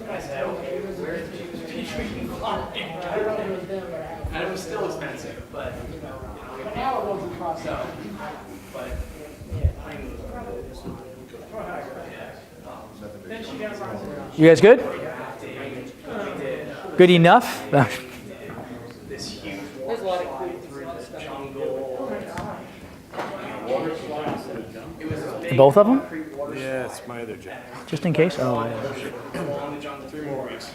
I said, okay, where's the cheapest fish we can find? And it was still expensive, but, you know, But now it goes across. so, but, Then she got around. You guys good? we did Good enough? this huge walk through the jungle. Water slides. It was a big Both of them? concrete water Yeah, it's my other job. Just in case? Oh, yeah. along the jungle 3 more weeks.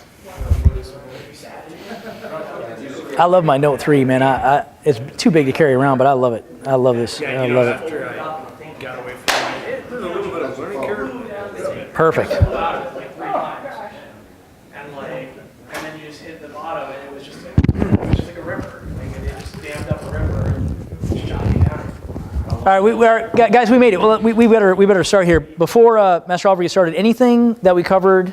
I love my Note 3, man. It's too big to carry around, but I love it. I love this. Yeah, I you know, love it. after I got away from it, there's a little bit of learning curve. Perfect. Like 3 times. And then you just hit the bottom and it was just like a river. Like it just dammed up a river and shot me down. All right, we are, guys, we made it. Well, we better start here. Before Master Oliver gets started, anything that we covered,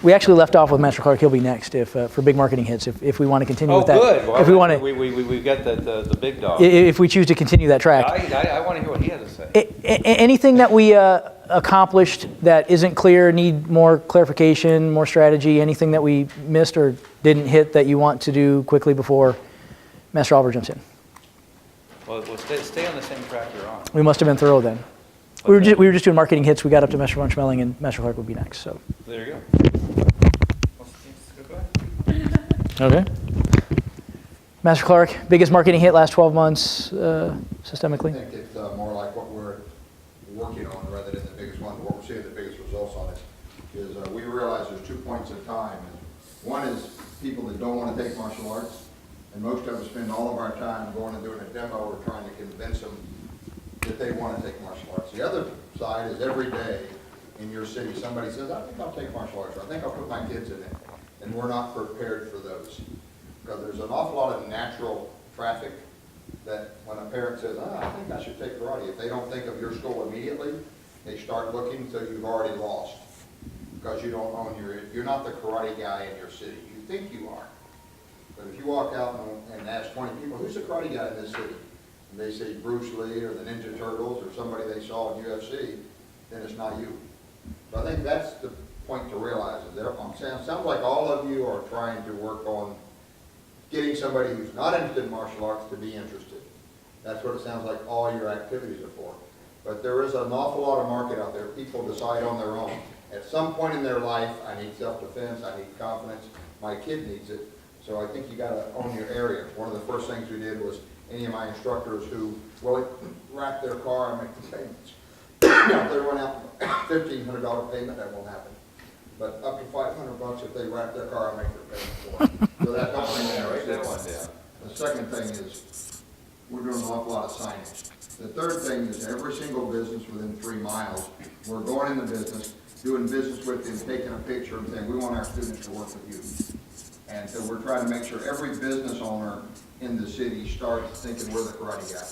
we actually left off with Master Clark. He'll be next for big marketing hits if we want to continue with that. Oh, good. Well, if we want to, we've got the big dog. if we choose to continue that track. I want to hear what he has to say. Anything that we accomplished that isn't clear, need more clarification, more strategy, anything that we missed or didn't hit that you want to do quickly before Master Oliver jumps in? Well, stay on the same track you're on. We must have been thorough then. We were just doing marketing hits. We got up to Master Von Schmeling, and Master Clark would be next. So There you go. okay. Master Clark, biggest marketing hit last 12 months systemically. I think it's more like what we're working on rather than the biggest one. What we're seeing the biggest results on is we realize there's 2 points of time. One is people that don't want to take martial arts, and most of us spend all of our time going and doing a demo or trying to convince them that they want to take martial arts. The other side is every day in your city somebody says, I think I'll take martial arts, or I think I'll put my kids in it, and we're not prepared for those. Because there's an awful lot of natural traffic that when a parent says, I think I should take karate, if they don't think of your school immediately, they start looking so you've already lost. Because you don't own you're not the karate guy in your city. You think you are. But if you walk out and ask 20 people, who's the karate guy in this city? And they say Bruce Lee or the Ninja Turtles or somebody they saw in UFC, then it's not you. So I think that's the point to realize. It sounds like all of you are trying to work on getting somebody who's not interested in martial arts to be interested. That's what it sounds like all your activities are for. But there is an awful lot of market out there. People decide on their own. At some point in their life, I need self-defense, I need confidence, my kid needs it. So I think you got to own your area. One of the first things we did was any of my instructors who will wrap their car and make the payments. Now, if they run out $1,500 payment, that won't happen. But up to $500 if they wrap their car and make their payment for it. So that's not Write that one down. The second thing is we're doing an awful lot of signage. The third thing is every single business within 3 miles, we're going into business, doing business with them, taking a picture and saying, we want our students to work with you. And so we're trying to make sure every business owner in the city starts thinking we're the karate guy.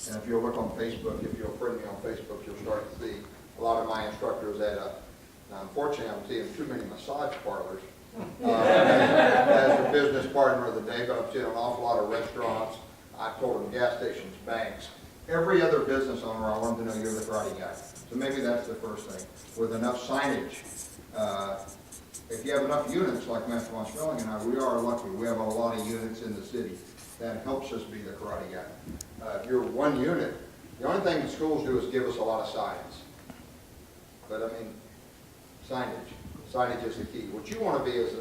And if you'll look on Facebook, if you'll friend me on Facebook, you'll start to see a lot of my instructors at now unfortunately I'm seeing too many massage parlors as a business partner of the day, but I'm seeing an awful lot of restaurants. I told them gas stations, banks. Every other business owner, I want them to know you're the karate guy. So maybe that's the first thing. With enough signage, if you have enough units like Master Von Schmeling and I, we are lucky. We have a lot of units in the city. That helps us be the karate guy. If you're one unit, the only thing the schools do is give us a lot of signs. But I mean, signage. Signage is the key. What you want to be is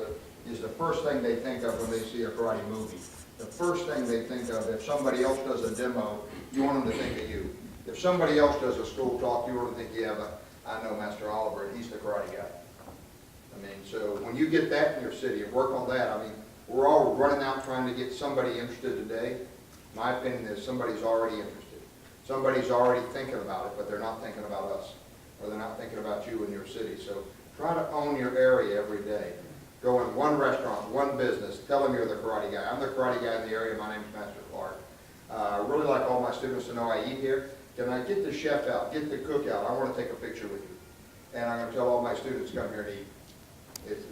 the first thing they think of when they see a karate movie. The first thing they think of, if somebody else does a demo, you want them to think of you. If somebody else does a school talk, you want to think, yeah, but I know Master Oliver, and he's the karate guy. I mean, so when you get that in your city and work on that, I mean, we're all running out trying to get somebody interested today. My opinion is somebody's already interested. Somebody's already thinking about it, but they're not thinking about us, or they're not thinking about you in your city. So try to own your area every day. Go in one restaurant, one business, tell them you're the karate guy. I'm the karate guy in the area, my name's Master Clark. I really like all my students to know I eat here. Can I get the chef out, get the cook out? I want to take a picture with you. And I'm going to tell all my students come here and eat.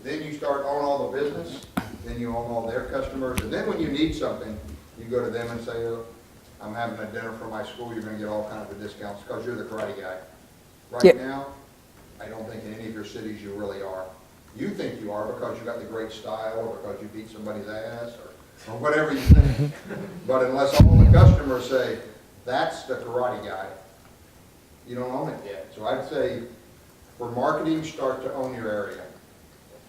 Then you start owning all the business, then you own all their customers, and then when you need something, you go to them and say, oh, I'm having a dinner for my school, you're going to get all kinds of discounts because you're the karate guy. Right now, I don't think in any of your cities you really are. you think you are because you got the great style or because you beat somebody's ass or whatever you think. But unless all the customers say, that's the karate guy, you don't own it yet. So I'd say for marketing, start to own your area.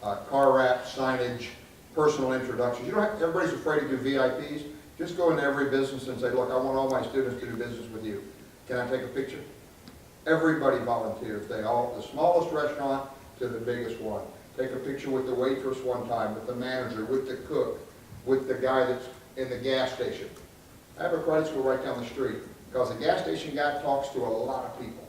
Car wrap, signage, personal introductions. You don't have, everybody's afraid to do VIPs. Just go into every business and say, look, I want all my students to do business with you. Can I take a picture? Everybody volunteers. They all, the smallest restaurant to the biggest one. Take a picture with the waitress one time, with the manager, with the cook, with the guy that's in the gas station. I have a karate school right down the street because the gas station guy talks to a lot of people.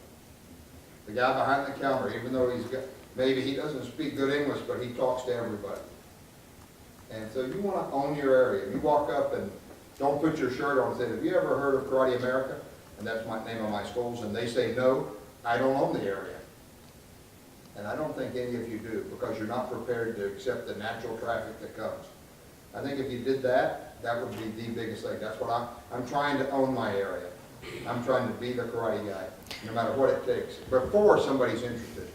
The guy behind the counter, even though he's got, maybe he doesn't speak good English, but he talks to everybody. And so you want to own your area. You walk up and don't put your shirt on and say, have you ever heard of Karate America? And that's my name of my schools. And they say, no, I don't own the area. And I don't think any of you do because you're not prepared to accept the natural traffic that comes. I think if you did that, that would be the biggest thing. That's what I'm trying to own my area. I'm trying to be the karate guy, no matter what it takes, before somebody's interested.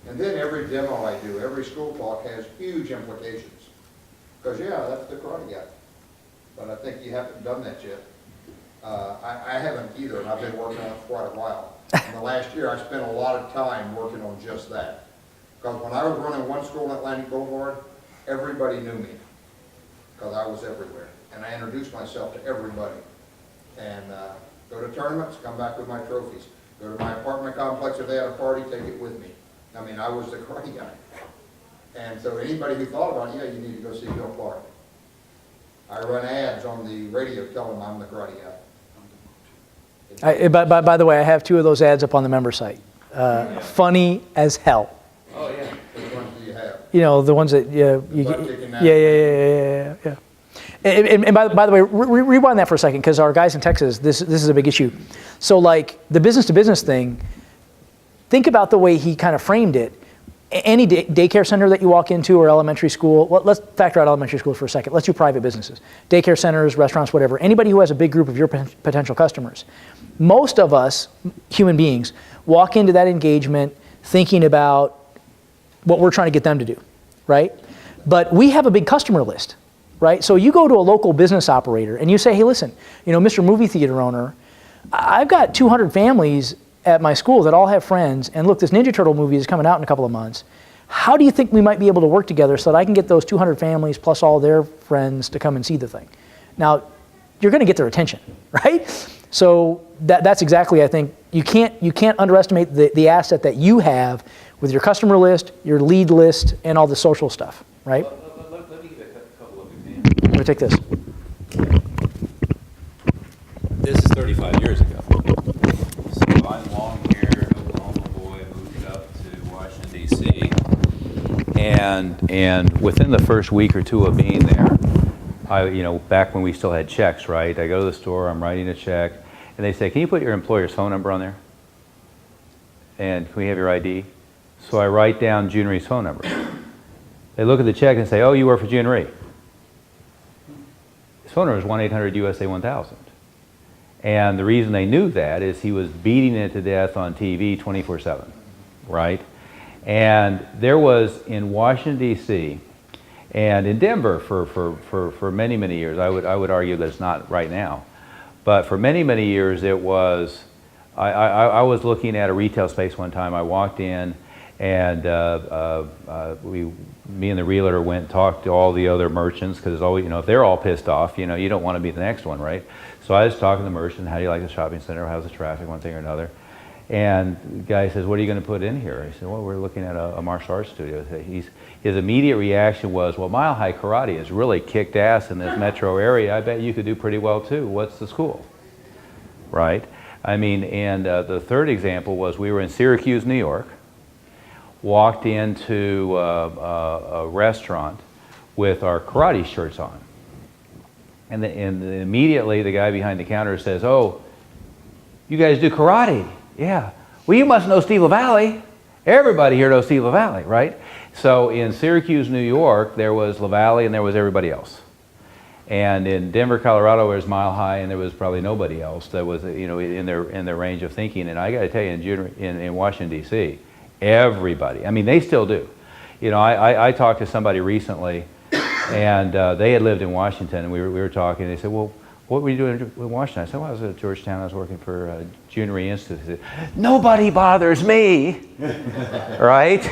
And then every demo I do, every school talk has huge implications. Because, yeah, that's the karate guy. But I think you haven't done that yet. I haven't either, and I've been working on it for quite a while. In the last year, I spent a lot of time working on just that. Because when I was running one school in Atlantic Boulevard, everybody knew me. Because I was everywhere. And I introduced myself to everybody. And go to tournaments, come back with my trophies. Go to my apartment complex, if they had a party, take it with me. I mean, I was the karate guy. And so anybody who thought about it, yeah, you need to go see Bill Clark. I run ads on the radio telling them I'm the karate guy. By the way, I have 2 of those ads up on the member site. Funny as hell. Oh, yeah. Which ones do you have? You know, the ones that, yeah. And by the way, rewind that for a second, because our guys in Texas, this is a big issue. So like the business-to-business thing, think about the way he kind of framed it. Any daycare center that you walk into or elementary school, let's factor out elementary schools for a second. Let's do private businesses. Daycare centers, restaurants, whatever. Anybody who has a big group of your potential customers. Most of us, human beings, walk into that engagement thinking about what we're trying to get them to do, right? But we have a big customer list, right? So you go to a local business operator and you say, hey, listen, you know, Mr. Movie Theater owner, I've got 200 families at my school that all have friends, and look, this Ninja Turtle movie is coming out in a couple of months. How do you think we might be able to work together so that I can get those 200 families plus all their friends to come and see the thing? Now, you're going to get their attention, right? So that's exactly, I think, you can't underestimate the asset that you have with your customer list, your lead list, and all the social stuff, right? Let me give a couple of examples. I'm going to take this. This is 35 years ago. So I'm long-haired Oklahoma boy, moved up to Washington, D.C. And within the first week or 2 of being there, back when we still had checks, right? I go to the store, I'm writing a check, and they say, can you put your employer's phone number on there? And can we have your ID? So I write down Juniori's phone number. They look at the check and say, oh, you work for Junior. His phone number is 1-800-USA-1000. And the reason they knew that is he was beating it to death on TV 24/7, right? And there was in Washington, D.C., and in Denver for many, many years, I would argue that it's not right now, but for many, many years it was, I was looking at a retail space one time. I walked in and me and the realtor went and talked to all the other merchants because always, if they're all pissed off, you don't want to be the next one, right? So I was talking to the merchant, how do you like the shopping center? How's the traffic, one thing or another? And the guy says, what are you going to put in here? I said, well, we're looking at a martial arts studio. His immediate reaction was, well, Mile High Karate has really kicked ass in this metro area. I bet you could do pretty well too. What's the school? Right? I mean, and the third example was we were in Syracuse, New York, walked into a restaurant with our karate shirts on. And immediately the guy behind the counter says, oh, you guys do karate? Yeah. Well, you must know Steve LaValle. Everybody here knows Steve LaValle, right? So in Syracuse, New York, there was LaValle and there was everybody else. And in Denver, Colorado, there was Mile High and there was probably nobody else that was, in their range of thinking. And I got to tell you, in Washington, D.C., everybody, I mean, they still do. You know, I talked to somebody recently, and they had lived in Washington, and we were talking, and they said, well, what were you doing in Washington? I said, well, I was at Georgetown. I was working for Junior Institute. They said, nobody bothers me, right?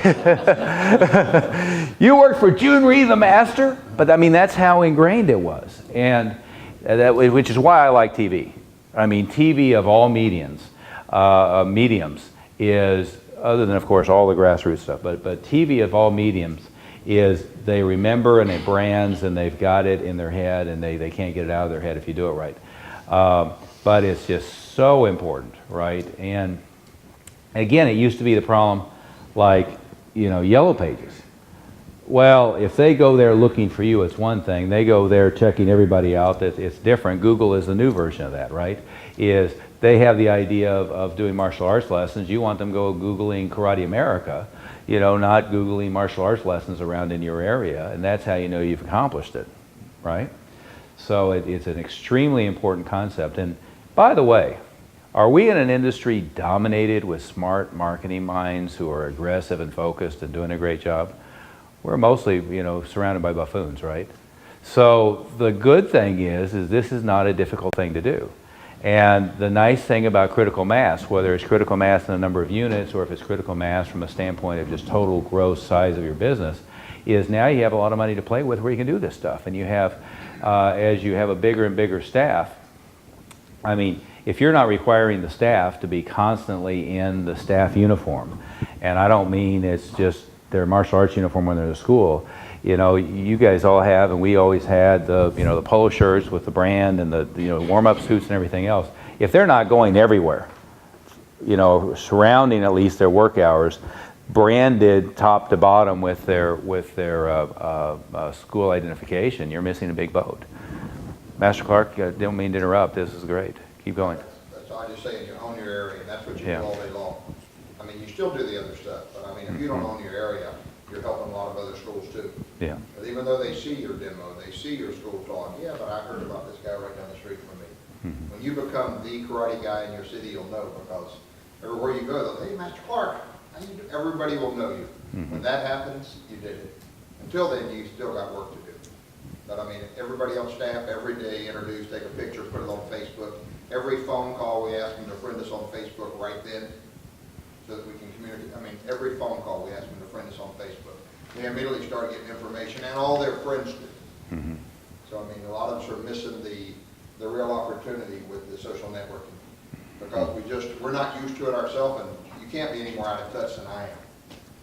You work for Junior the master? But I mean, that's how ingrained it was. And which is why I like TV. I mean, TV of all mediums is, other than, of course, all the grassroots stuff, but TV of all mediums is they remember and it brands and they've got it in their head and they can't get it out of their head if you do it right. But it's just so important, right? And again, it used to be the problem like, you know, Yellow Pages. Well, if they go there looking for you, it's one thing. They go there checking everybody out, that it's different. Google is the new version of that, right? Is they have the idea of doing martial arts lessons. You want them to go Googling Karate America, you know, not Googling martial arts lessons around in your area, and that's how you know you've accomplished it, right? So it's an extremely important concept. And by the way, are we in an industry dominated with smart marketing minds who are aggressive and focused and doing a great job? We're mostly, you know, surrounded by buffoons, right? So the good thing is this is not a difficult thing to do. And the nice thing about critical mass, whether it's critical mass in the number of units or if it's critical mass from a standpoint of just total gross size of your business, is now you have a lot of money to play with where you can do this stuff. And you have, as you have a bigger and bigger staff, I mean, if you're not requiring the staff to be constantly in the staff uniform, and I don't mean it's just their martial arts uniform when they're in school, you know, you guys all have, and we always had the, you know, the polo shirts with the brand and the, you know, warm-up suits and everything else. If they're not going everywhere, you know, surrounding at least their work hours, branded top to bottom with their school identification, you're missing a big boat. Master Clark, don't mean to interrupt. This is great. Keep going. That's all I just saying, you own your area, and that's what you Yeah. do all day long. I mean, you still do the other stuff, but I mean, if you don't own your area, you're helping a lot of other schools too. Yeah. But even though they see your demo, they see your school talk, yeah, but I heard about this guy right down the street from me. When you become the karate guy in your city, you'll know, because everywhere you go, they'll, hey, Master Clark, how you do? Everybody will know you. When that happens, you did it. Until then, you still got work to do. But I mean, everybody on staff every day introduce, take a picture, put it on Facebook. Every phone call, we ask them to friend us on Facebook right then, so that we can communicate. I mean, every phone call, we ask them to friend us on Facebook. They immediately start getting information, and all their friends do. So, I mean, a lot of us are missing the real opportunity with the social networking, because we're not used to it ourselves, and you can't be any more out of touch than I am.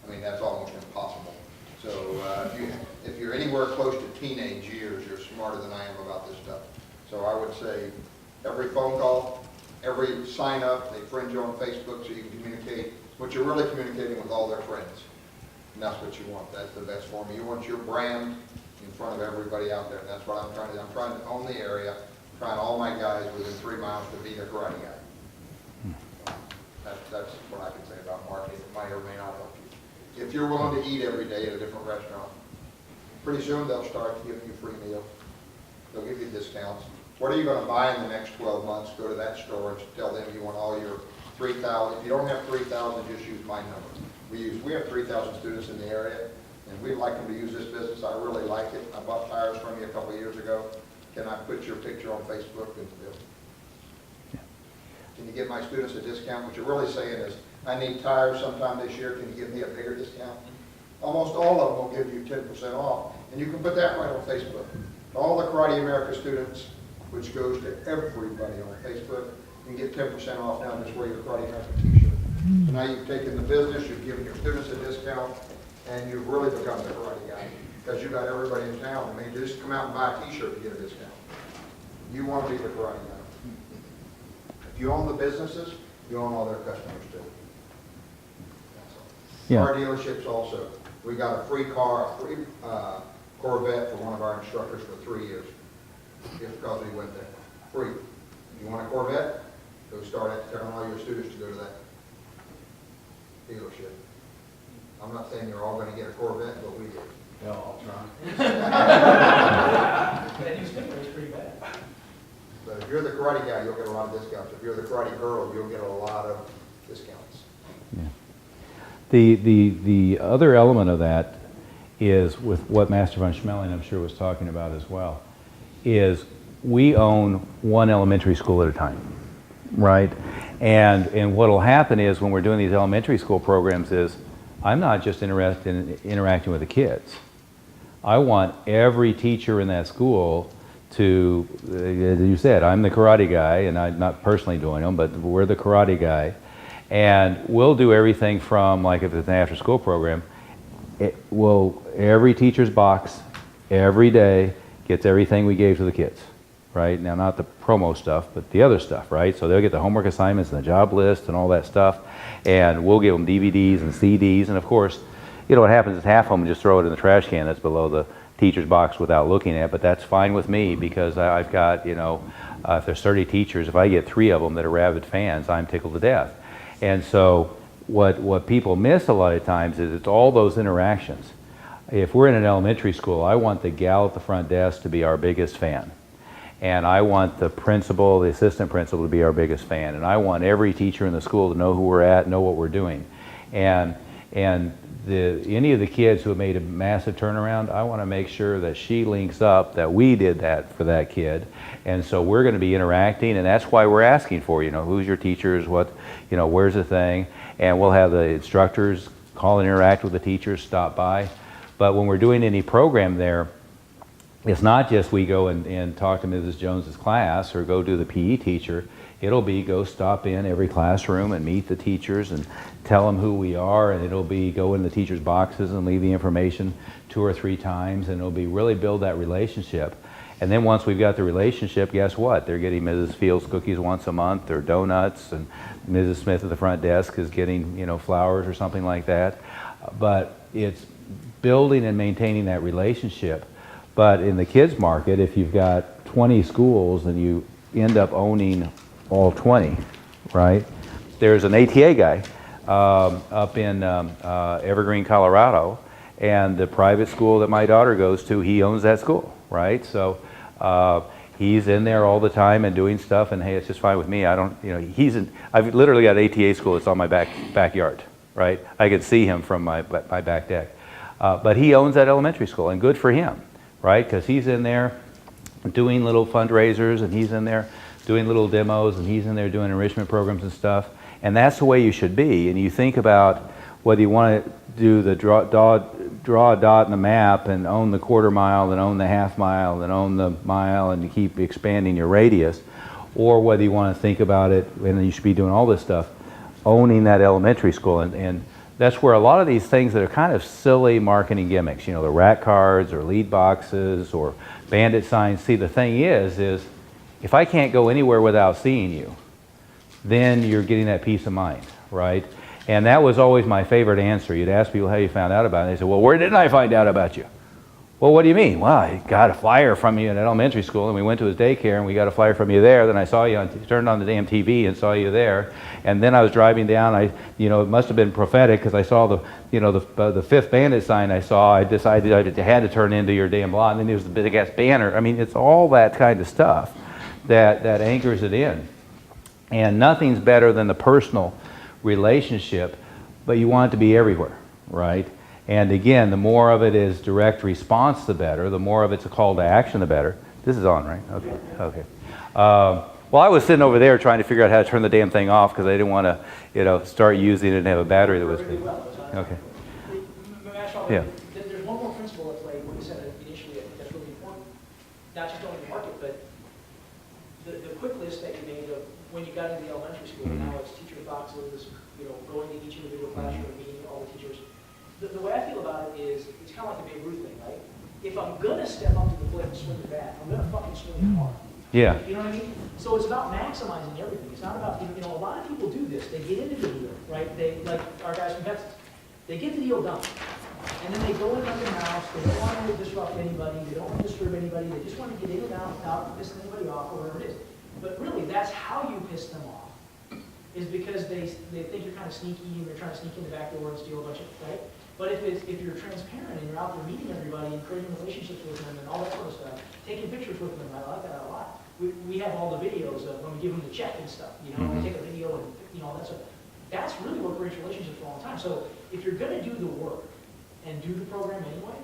I mean, that's almost impossible. So, if you're anywhere close to teenage years, you're smarter than I am about this stuff. So I would say every phone call, every sign up, they friend you on Facebook so you can communicate, but you're really communicating with all their friends. And that's what you want. That's the best form. You want your brand in front of everybody out there. And that's what I'm trying to do. I'm trying to own the area, trying all my guys within 3 miles to be a karate guy. That's what I can say about marketing. It might or may not help you. If you're willing to eat every day at a different restaurant, pretty soon they'll start giving you free meals. They'll give you discounts. What are you going to buy in the next 12 months? Go to that store and tell them you want all your 3,000. If you don't have 3,000, just use my number. We have 3,000 students in the area, and we'd like them to use this business. I really like it. I bought tires from you a couple of years ago. Can I put your picture on Facebook? Can you give my students a discount? What you're really saying is, I need tires sometime this year. Can you give me a bigger discount? Almost all of them will give you 10% off, and you can put that right on Facebook. All the Karate America students, which goes to everybody on Facebook, you can get 10% off now just wear your Karate America t-shirt. So now you've taken the business, you've given your students a discount, and you've really become the karate guy, because you got everybody in town. I mean, just come out and buy a t-shirt to get a discount. You want to be the karate guy. If you own the businesses, you own all their customers too. Yeah. Our dealerships also. We got a free car, a free Corvette for one of our instructors for 3 years, just because we went there. Free. You want a Corvette? Go start at telling all your students to go to that dealership. I'm not saying you're all going to get a Corvette, but we did. No, I'll try. That new sticker is pretty bad. But if you're the karate guy, you'll get a lot of discounts. If you're the karate girl, you'll get a lot of discounts. Yeah. The other element of that is with what Master von Schmeling, I'm sure, was talking about as well, is we own one elementary school at a time, right? And what will happen is when we're doing these elementary school programs is I'm not just interested in interacting with the kids. I want every teacher in that school to, as you said, I'm the karate guy, and I'm not personally doing them, but we're the karate guy. And we'll do everything from, like if it's an after-school program, every teacher's box, every day, gets everything we gave to the kids, right? Now, not the promo stuff, but the other stuff, right? So they'll get the homework assignments and the job list and all that stuff, and we'll give them DVDs and CDs, and of course, you know, what happens is half of them just throw it in the trash can that's below the teacher's box without looking at it, but that's fine with me because I've got, you know, if there's 30 teachers, if I get 3 of them that are rabid fans, I'm tickled to death. And so what people miss a lot of times is it's all those interactions. If we're in an elementary school, I want the gal at the front desk to be our biggest fan. And I want the principal, the assistant principal to be our biggest fan. And I want every teacher in the school to know who we're at, know what we're doing. And any of the kids who have made a massive turnaround, I want to make sure that she links up that we did that for that kid. And so we're going to be interacting, and that's why we're asking for, you know, who's your teachers, what, you know, where's the thing, and we'll have the instructors call and interact with the teachers, stop by. But when we're doing any program there, it's not just we go and talk to Mrs. Jones's class or go do the PE teacher. It'll be go stop in every classroom and meet the teachers and tell them who we are, and it'll be go in the teachers' boxes and leave the information 2 or 3 times, and it'll be really build that relationship. And then once we've got the relationship, guess what? They're getting Mrs. Fields cookies once a month or donuts, and Mrs. Smith at the front desk is getting, you know, flowers or something like that. But it's building and maintaining that relationship. But in the kids market, if you've got 20 schools and you end up owning all 20, right? There's an ATA guy up in Evergreen, Colorado, and the private school that my daughter goes to, he owns that school, right? So he's in there all the time and doing stuff, and hey, it's just fine with me. I don't, you know, I've literally got ATA school that's on my backyard, right? I could see him from my back deck. But he owns that elementary school, and good for him, right? Because he's in there doing little fundraisers, and he's in there doing little demos, and he's in there doing enrichment programs and stuff. And that's the way you should be. And you think about whether you want to do the draw a dot in the map and own the quarter mile, and own the half mile, and own the mile, and you keep expanding your radius, or whether you want to think about it, and you should be doing all this stuff, owning that elementary school. And that's where a lot of these things that are kind of silly marketing gimmicks, you know, the rat cards or lead boxes or bandit signs. See, the thing is if I can't go anywhere without seeing you, then you're getting that peace of mind, right? And that was always my favorite answer. You'd ask people how you found out about it. They said, well, where didn't I find out about you? Well, what do you mean? Well, I got a flyer from you in elementary school, and we went to his daycare, and we got a flyer from you there. Then I saw you turned on the damn TV and saw you there. And then I was driving down. You know, it must have been prophetic because I saw the 5th bandit sign I saw. I decided I had to turn into your damn lot. And then there was the big ass banner. I mean, it's all that kind of stuff that anchors it in. And nothing's better than the personal relationship, but you want it to be everywhere, right? And again, the more of it is direct response, the better. The more of it's a call to action, the better. This is on, right? Okay. Okay. Well, I was sitting over there trying to figure out how to turn the damn thing off because I didn't want to, you know, start using it and have a battery that was. Okay. Yeah. There's one more principle at play. What you said initially, I think that's really important. Not just only the market, but the quick list that you made of when you got into the elementary school. Mm-hmm. Now it's teacher boxes, you know, going to each individual classroom, meeting all the teachers. The way I feel about it is, it's kind of like the Babe Ruth thing, right? If I'm going to step up to the plate and swing the bat, I'm going to fucking swing it hard. Yeah. You know what I mean? So it's about maximizing everything. It's not about, you know, a lot of people do this. They get into the deal, right? They, like our guys from Texas, they get the deal done. And then they go in like a mouse. They don't want to disrupt anybody. They don't want to disturb anybody. They just want to get in and out without pissing anybody off or whatever it is. But really, that's how you piss them off, is because they think you're kind of sneaky and they're trying to sneak in the back door and steal a bunch of, right? But if you're transparent and you're out there meeting everybody and creating relationships with them and all that sort of stuff, taking pictures with them, I like that a lot. We have all the videos of when we give them the check and stuff, you know, we take a video and, you know, that's really what creates relationships for a long time. So if you're going to do the work and do the program anyway,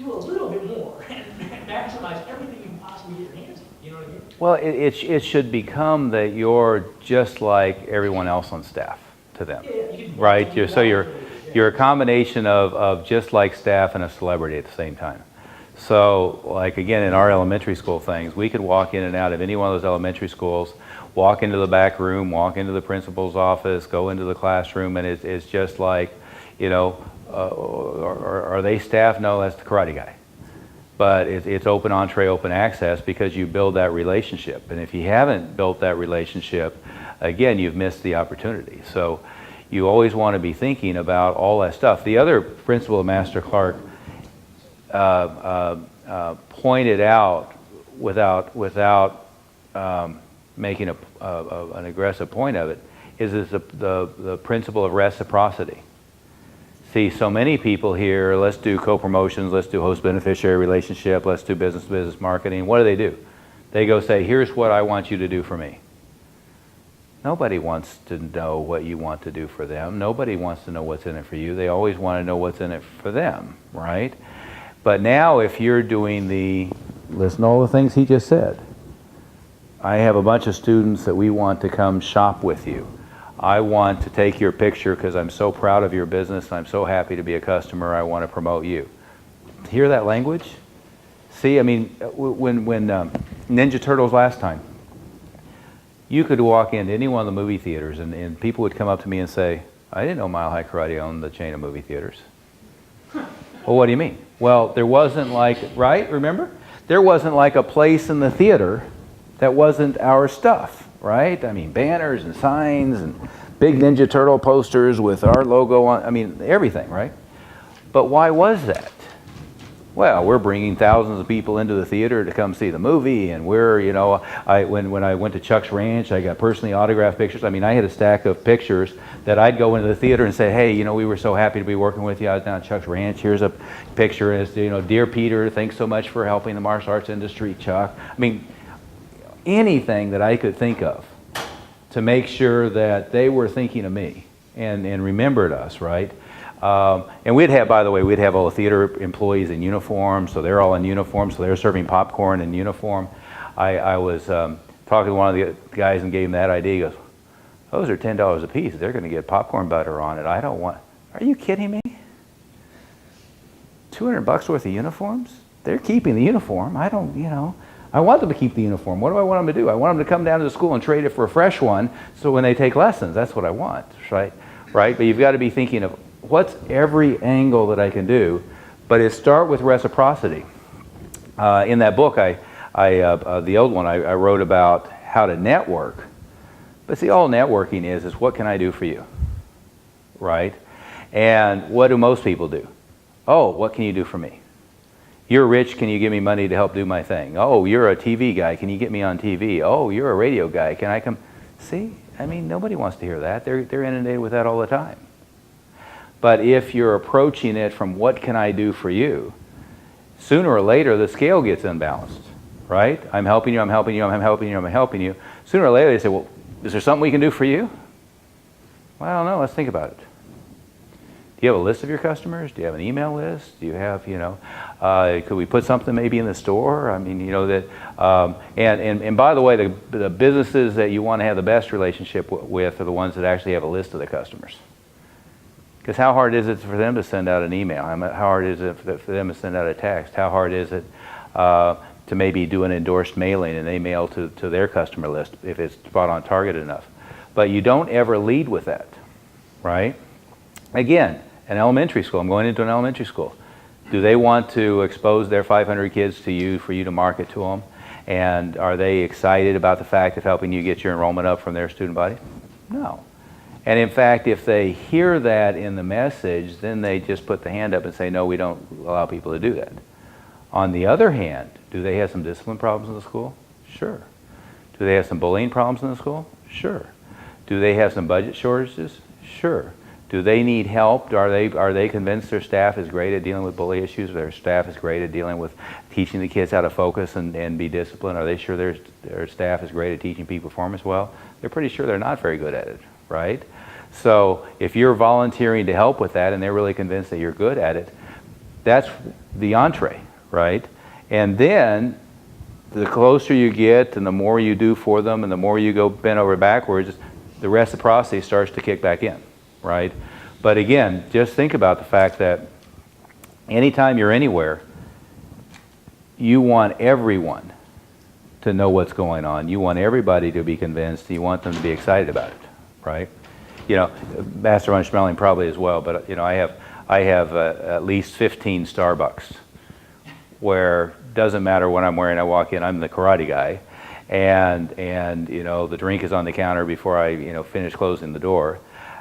do a little bit more and maximize everything you can possibly get your hands on. You know what I mean? Well, it should become that you're just like everyone else on staff to them, You can- right? you So you're yeah. a combination of just like staff and a celebrity at the same time. So, like again, in our elementary school things, we could walk in and out of any one of those elementary schools, walk into the back room, walk into the principal's office, go into the classroom, and it's just like, you know, are they staff? No, that's the karate guy. But it's open entree, open access, because you build that relationship. And if you haven't built that relationship, again, you've missed the opportunity. So you always want to be thinking about all that stuff. The other principle of Master Clark pointed out, without making an aggressive point of it, is the principle of reciprocity. See, so many people here, let's do co-promotions, let's do host-beneficiary relationship, let's do business-to-business marketing. What do? They go say, here's what I want you to do for me. Nobody wants to know what you want to do for them. Nobody wants to know what's in it for you. They always want to know what's in it for them, right? But now if you're doing listen to all the things he just said. I have a bunch of students that we want to come shop with you. I want to take your picture because I'm so proud of your business. I'm so happy to be a customer. I want to promote you. Hear that language? See, I mean, when Ninja Turtles last time, you could walk into any one of the movie theaters and people would come up to me and say, I didn't know Mile High Karate owned the chain of movie theaters. Well, what do you mean? Well, there wasn't like, right, remember? There wasn't like a place in the theater that wasn't our stuff, right? I mean, banners and signs and big Ninja Turtle posters with our logo on, I mean, everything, right? But why was that? Well, we're bringing thousands of people into the theater to come see the movie, and we're, you know, when I went to Chuck's Ranch, I got personally autographed pictures. I mean, I had a stack of pictures that I'd go into the theater and say, hey, you know, we were so happy to be working with you. I was down at Chuck's Ranch. Here's a picture. It's, you know, dear Peter, thanks so much for helping the martial arts industry, Chuck. I mean, anything that I could think of to make sure that they were thinking of me and remembered us, right? And we'd have, by the way, we'd have all the theater employees in uniform, so they're all in uniform, so they're serving popcorn in uniform. I was talking to one of the guys and gave him that idea. He goes, those are $10 a piece. They're going to get popcorn butter on it. I don't want, are you kidding me? $200 worth of uniforms? They're keeping the uniform. I don't, you know, I want them to keep the uniform. What do I want them to do? I want them to come down to the school and trade it for a fresh one, so when they take lessons, that's what I want, right? Right? But you've got to be thinking of what's every angle that I can do, but it start with reciprocity. In that book, the old one, I wrote about how to network. But see, all networking is what can I do for you, right? And what do most people do? Oh, what can you do for me? You're rich, can you give me money to help do my thing? Oh, you're a TV guy, can you get me on TV? Oh, you're a radio guy, can I come? See, I mean, nobody wants to hear that. They're inundated with that all the time. But if you're approaching it from what can I do for you, sooner or later the scale gets unbalanced, right? I'm helping you, I'm helping you, I'm helping you, I'm helping you. Sooner or later they say, well, is there something we can do for you? Well, I don't know, let's think about it. Do you have a list of your customers? Do you have an email list? Do you have, you know, could we put something maybe in the store? I mean, you know, that, and by the way, the businesses that you want to have the best relationship with are the ones that actually have a list of their customers. Because how hard is it for them to send out an email? How hard is it for them to send out a text? How hard is it to maybe do an endorsed mailing and they mail to their customer list if it's spot on target enough? But you don't ever lead with that, right? Again, an elementary school, I'm going into an elementary school. Do they want to expose their 500 kids to you for you to market to them? And are they excited about the fact of helping you get your enrollment up from their student body? No. And in fact, if they hear that in the message, then they just put the hand up and say, no, we don't allow people to do that. On the other hand, do they have some discipline problems in the school? Sure. Do they have some bullying problems in the school? Sure. Do they have some budget shortages? Sure. Do they need help? Are they convinced their staff is great at dealing with bully issues? Their staff is great at dealing with teaching the kids how to focus and be disciplined? Are they sure their staff is great at teaching peak performance well? They're pretty sure they're not very good at it, right? So if you're volunteering to help with that and they're really convinced that you're good at it, That's the entree, right? And then the closer you get and the more you do for them and the more you go bend over backwards, the rest of the process starts to kick back in, right? But again, just think about the fact that anytime you're anywhere, you want everyone to know what's going on. You want everybody to be convinced. You want them to be excited about it, right? You know, Master Run Schmeling probably as well, but you know, I have at least 15 Starbucks where doesn't matter what I'm wearing. I walk in, I'm the karate guy, and you know, the drink is on the counter before I finish closing the door,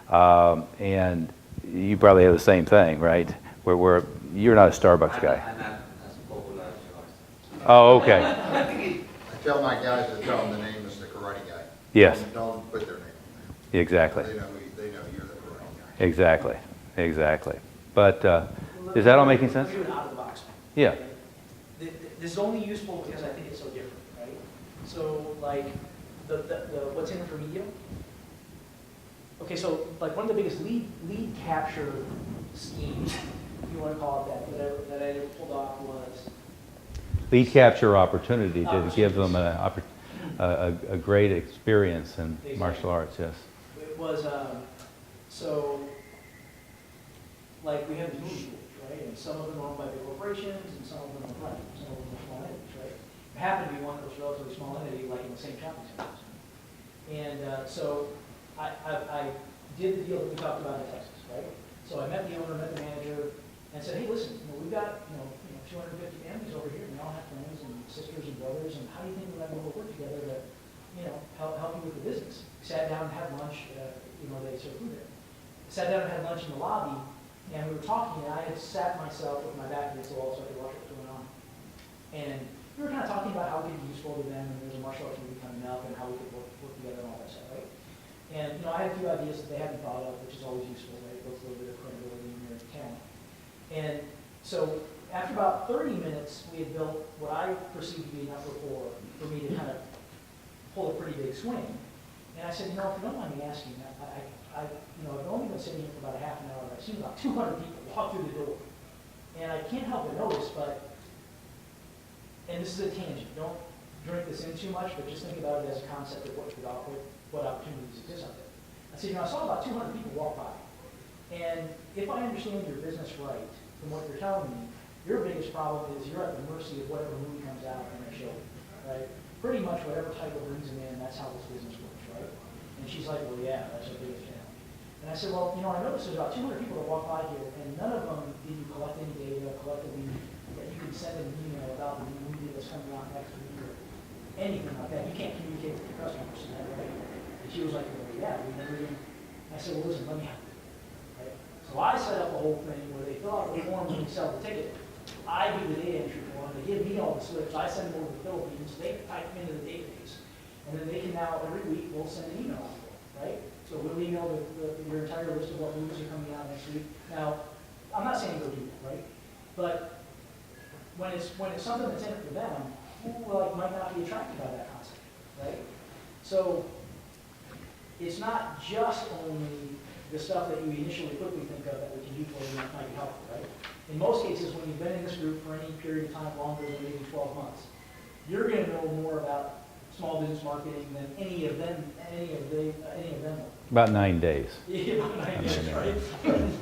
and you probably have the same thing, right? Where you're not a Starbucks guy. I'm not as popular as yours. Oh, okay. I tell my guys to tell them the name is the karate guy. Yes. Don't put their name. Exactly. They know you're the karate guy. Exactly. Exactly. But is that all making sense? Let me do an out-of-the-box. Yeah. This is only useful because I think it's so different, right? So like the what's in it for media? Okay, so like one of the biggest lead capture schemes, if you want to call it that I ever pulled off was Lead capture opportunity to give them a great experience in martial arts, yes. it was so like we have these movie schools, right? And some of them are owned by big corporations, and some of them are private. Some of them are small entities, right? It happened to be one that was relatively small entity, like in the same shopping centers. And so I did the deal that we talked about in Texas, right? So I met the owner, met the manager, and said, hey, listen, we've got 250 families over here, and they all have friends and sisters and brothers, and how do you think we're going to work together to help you with the business? We sat down and had lunch. They serve food there. Sat down and had lunch in the lobby. And we were talking, and I had sat myself with my back against the wall so I could watch what was going on. And we were kind of talking about how it could be useful to them, and there's a martial arts movie coming up, and how we could work together and all that stuff, right? And I had a few ideas that they hadn't thought of, which is always useful, right? It builds a little bit of credibility in your talent. And so after about 30 minutes, we had built what I perceived to be enough rapport for me to kind of pull a pretty big swing. And I said, if you don't mind me asking, I've only been sitting here for about a half an hour, but I've seen about 200 people walk through the door. And I can't help but notice, and this is a tangent, don't drink this in too much, but just think about it as a concept of what opportunities exist out there. I said, I saw about 200 people walk by. And if I understand your business right, from what you're telling me, your biggest problem is you're at the mercy of whatever movie comes out and they show you, right? Pretty much whatever title brings them in, that's how this business works, right? And she's like, well, yeah, that's our biggest challenge. And I said, well, I noticed there's about 200 people that walk by here, and none of them did you collect any data, collect a lead, that you can send an email about the new movie that's coming out next week, or anything like that. You can't communicate with your customers, is that right? And she was like, well, yeah, we never even. I said, well, listen, let me help you. Right? So I set up a whole thing where they fill out the form when you sell the ticket. I do the data entry form, they give me all the slips, I send them over to the Philippines, they type them into the database, and then they can now, every week, we'll send an email out to them, right? So we'll email your entire list of what movies are coming out next week. Now, I'm not saying go do that, right? But when it's something that's in it for them, who might not be attracted by that concept, right? So it's not just only the stuff that you initially quickly think of that we can do for you that might be helpful, right? In most cases, when you've been in this group for any period of time longer than maybe 12 months, you're going to know more about small business marketing than any of them will. About 9 days. Yeah, about 9 days, right?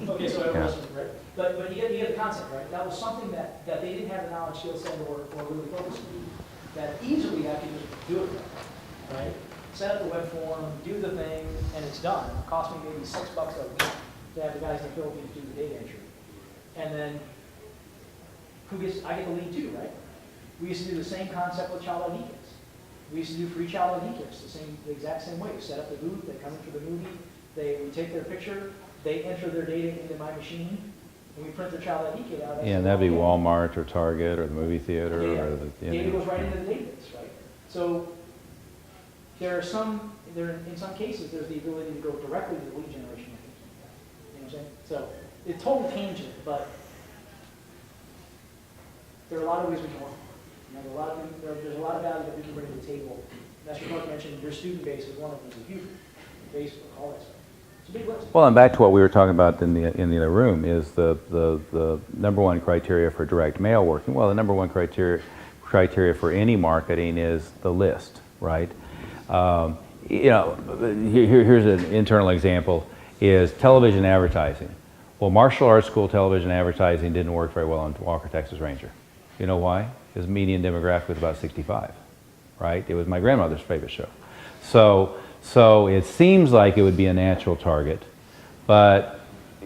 Okay, so everyone's right. But you get the concept, right? That was something that they didn't have the knowledge, skill set, or really focus on. That easily I could just do it, right? Set up the web form, do the thing, and it's done. It cost me maybe $6 a week to have the guys in the Philippines do the data entry. And then I get the lead too, right? We used to do the same concept with child ID kits. We used to do free child ID kits the exact same way. We set up the booth, they come in for the movie, we take their picture, they enter their data into my machine, and we print their child ID kit out. Yeah, and that'd be Walmart or Target or the movie theater. Yeah, or the data goes right into the database, right? So in some cases, there's the ability to go directly to the lead generation. You know what I'm saying? So it's total tangent, but there are a lot of ways we can work. There's a lot of value that we can bring to the table. Master Clark mentioned your student base is one of them. It's a huge Facebook, all that stuff. It's a big list. Well, and back to what we were talking about in the other room is the number one criteria for direct mail working. Well, the number one criteria for any marketing is the list, right? You know, here's an internal example, is television advertising. Well, martial arts school television advertising didn't work very well on Walker, Texas Ranger. You know why? His median demographic was about 65, right? It was my grandmother's favorite show. So it seems like it would be a natural target, but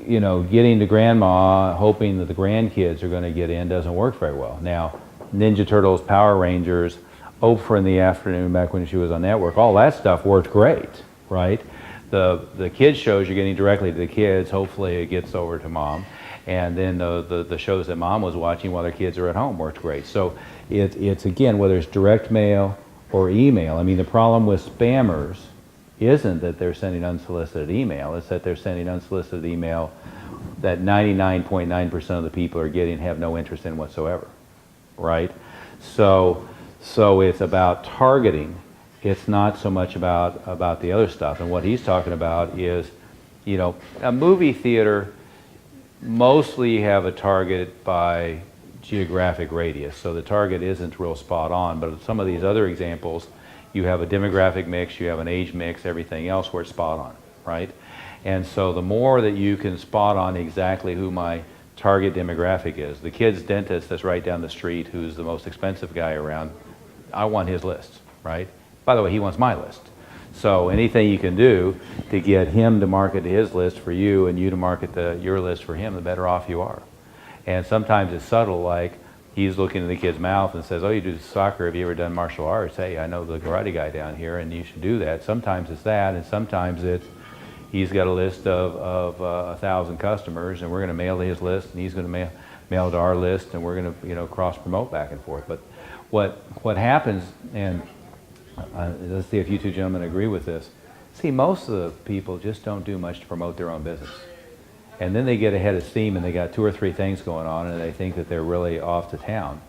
you know, getting to grandma, hoping that the grandkids are going to get in doesn't work very well. Now, Ninja Turtles, Power Rangers, Oprah in the afternoon back when she was on network, all that stuff worked great, right? The kids shows you're getting directly to the kids, hopefully it gets over to mom. And then the shows that mom was watching while their kids are at home worked great. So it's again, whether it's direct mail or email, I mean the problem with spammers isn't that they're sending unsolicited email, it's that they're sending unsolicited email that 99.9% of the people are getting have no interest in whatsoever, right? So it's about targeting. It's not so much about the other stuff. And what he's talking about is, you know, a movie theater, mostly you have a target by geographic radius. So the target isn't real spot on, but some of these other examples, you have a demographic mix, you have an age mix, everything else where it's spot on, right? And so the more that you can spot on exactly who my target demographic is, the kid's dentist that's right down the street who's the most expensive guy around, I want his list, right? By the way, he wants my list. So anything you can do to get him to market his list for you and you to market your list for him, the better off you are. And sometimes it's subtle, like he's looking in the kid's mouth and says, oh, you do soccer, have you ever done martial arts? Hey, I know the karate guy down here and you should do that. Sometimes it's that, and sometimes it's he's got a list of 1,000 customers and we're going to mail to his list and he's going to mail to our list and we're going to, you know, cross promote back and forth. But what happens, and let's see if you two gentlemen agree with this. See, most of the people just don't do much to promote their own business. And then they get ahead of steam and they got 2 or 3 things going on and they think that they're really off to town.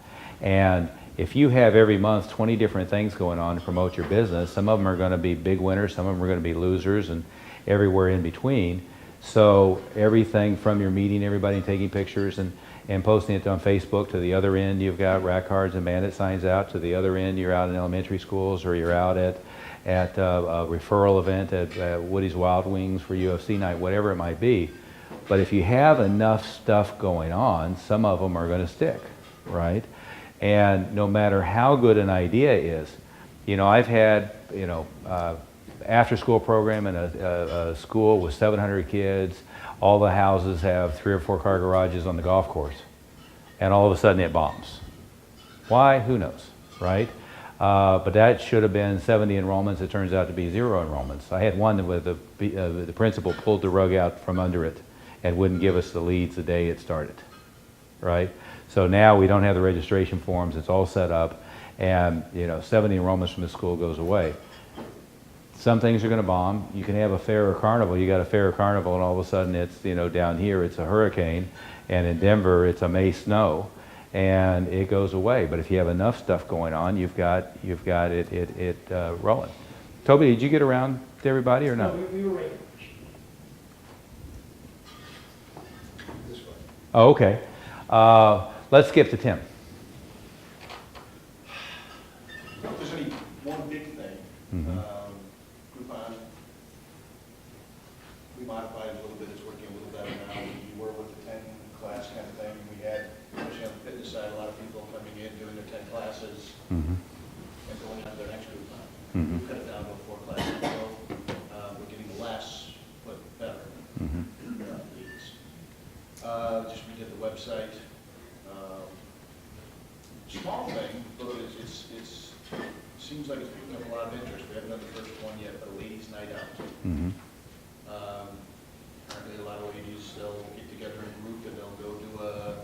And if you have every month 20 different things going on to promote your business, some of them are going to be big winners, some of them are going to be losers, and everywhere in between. So everything from your meeting everybody and taking pictures and posting it on Facebook, to the other end you've got rack cards and bandit signs out, to the other end you're out in elementary schools or you're out at a referral event at Woody's Wild Wings for UFC night, whatever it might be. But if you have enough stuff going on, some of them are going to stick, right? And no matter how good an idea is, you know, I've had, you know, after school program in a school with 700 kids, all the houses have 3 or 4 car garages on the golf course, and all of a sudden it bombs. Why? Who knows, right? But that should have been 70 enrollments. It turns out to be 0 enrollments. I had one where the principal pulled the rug out from under it and wouldn't give us the leads the day it started, right? So now we don't have the registration forms. It's all set up, and you know, 70 enrollments from the school goes away. Some things are going to bomb. You can have a fair or carnival. You got a fair or carnival, and all of a sudden it's, you know, down here it's a hurricane, and in Denver it's a May snow, and it goes away. But if you have enough stuff going on, you've got it rolling. Toby, did you get around to everybody or not? No, we were ready. Oh, okay. Let's skip to Tim. If there's any one big thing, Groupon, we modified it a little bit, it's working a little better now. We were with the 10 class kind of thing, we had, especially on the fitness side, a lot of people coming in, doing their 10 classes, and going on to their next Groupon. We cut it down to a 4-class window. We're getting less, but better. Leads. Just redid the website. Small thing, but it seems like it's picking up a lot of interest. We haven't done the first one yet, but a ladies' night out. Apparently a lot of ladies, they'll get together in a group and they'll go do a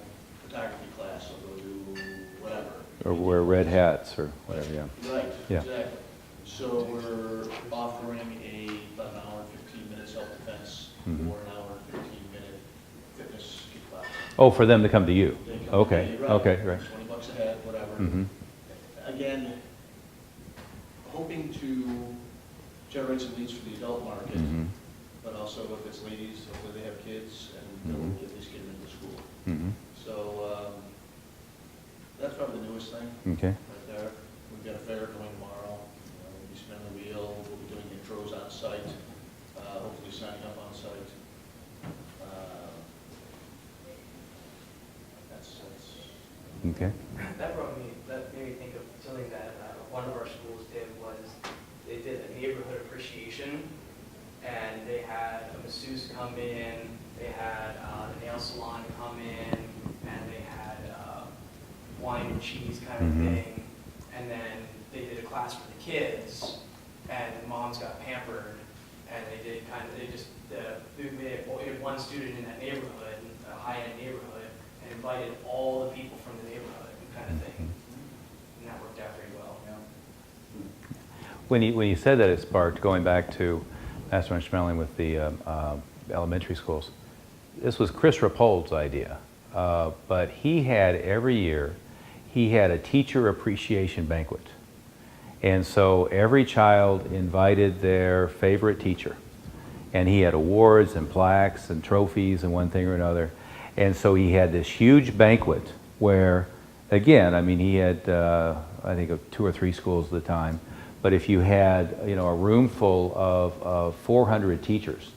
photography class, or they'll do whatever. Or wear red hats or whatever, yeah. Right, Yeah. exactly. So we're offering about an hour and 15 minutes self-defense, or an hour and 15-minute fitness class. Oh, for them to come to you? They come to Okay, me, right. okay, right. $20 a head, whatever. Again, hoping to generate some leads for the adult market, but also if it's ladies, hopefully they have kids, and they'll get these kids into school. Mhm. So, that's probably the newest thing. Okay. Right there. We've got a fair going tomorrow. We'll be spinning the wheel. We'll be doing intros on site. Hopefully signing up on site. That's. Okay. That made me think of something that one of our schools did was they did a neighborhood appreciation, and they had a masseuse come in, they had a nail salon come in, and they had wine and cheese kind of thing, and then they did a class for the kids, and moms got pampered, and they had one student in that neighborhood, a high-end neighborhood, and invited all the people from the neighborhood kind of thing. And that worked out very well. When you said that, it sparked, going back to Master and Schmeling with the elementary schools, this was Chris Rappold's idea, but he had every year, he had a teacher appreciation banquet. And so every child invited their favorite teacher. And he had awards and plaques and trophies and one thing or another. And so he had this huge banquet where, again, I mean, he had, I think, 2 or 3 schools at the time. But if you had, you know, a room full of 400 teachers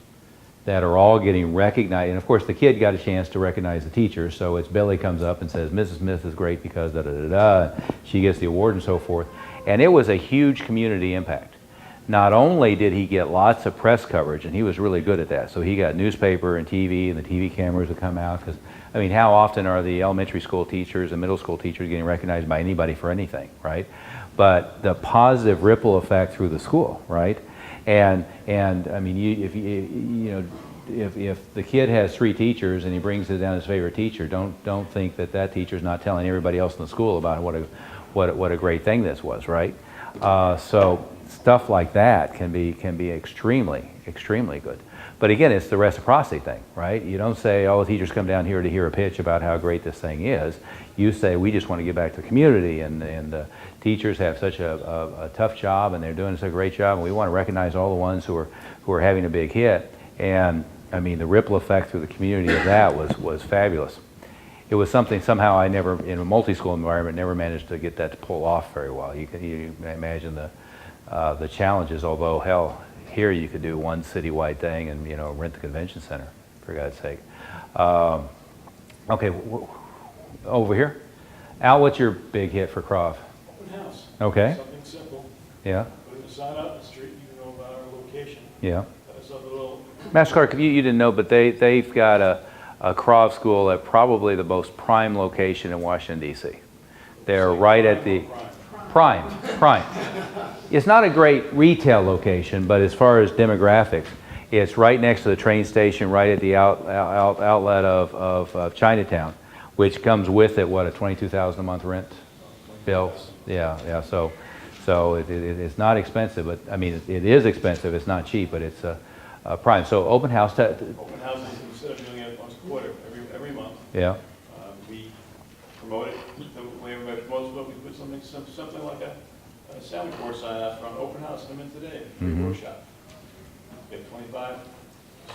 that are all getting recognized, and of course the kid got a chance to recognize the teacher, so it's Billy comes up and says, Mrs. Smith is great because da-da-da-da, she gets the award and so forth. And it was a huge community impact. Not only did he get lots of press coverage, and he was really good at that, so he got newspaper and TV, and the TV cameras would come out, because, I mean, how often are the elementary school teachers and middle school teachers getting recognized by anybody for anything, right? But the positive ripple effect through the school, right? And I mean, if the kid has 3 teachers and he brings it down his favorite teacher, don't think that teacher's not telling everybody else in the school about what a great thing this was, right? So stuff like that can be extremely good. But again, it's the reciprocity thing, right? You don't say, oh, the teachers come down here to hear a pitch about how great this thing is. You say, we just want to give back to the community, and teachers have such a tough job, and they're doing such a great job, and we want to recognize all the ones who are having a big hit. And I mean, the ripple effect through the community of that was fabulous. It was something somehow I never, in a multi-school environment, never managed to get that to pull off very well. You can imagine the challenges, although hell, here you could do one citywide thing and, you know, rent the convention center, for God's sake. Okay, over here. Al, what's your big hit for Croft? Open house. Okay. Something simple. Yeah. Put a sign out in the street, you know about our location. Yeah. That's a little. MasterCard, you didn't know, but they've got a Croft school at probably the most prime location in Washington, D.C. They're right at the prime. It's not a great retail location, but as far as demographics, it's right next to the train station, right at the outlet of Chinatown, which comes with it, what, a $22,000 a month rent bill? Yeah. So it's not expensive, but I mean, it is expensive. It's not cheap, but it's prime. So open house. Open houses, instead of doing it once a quarter, every month. Yeah. We promote it. The way everybody promotes it, we put something like a sandwich board sign out front. Open house, come in today. Free workshop. Get 25.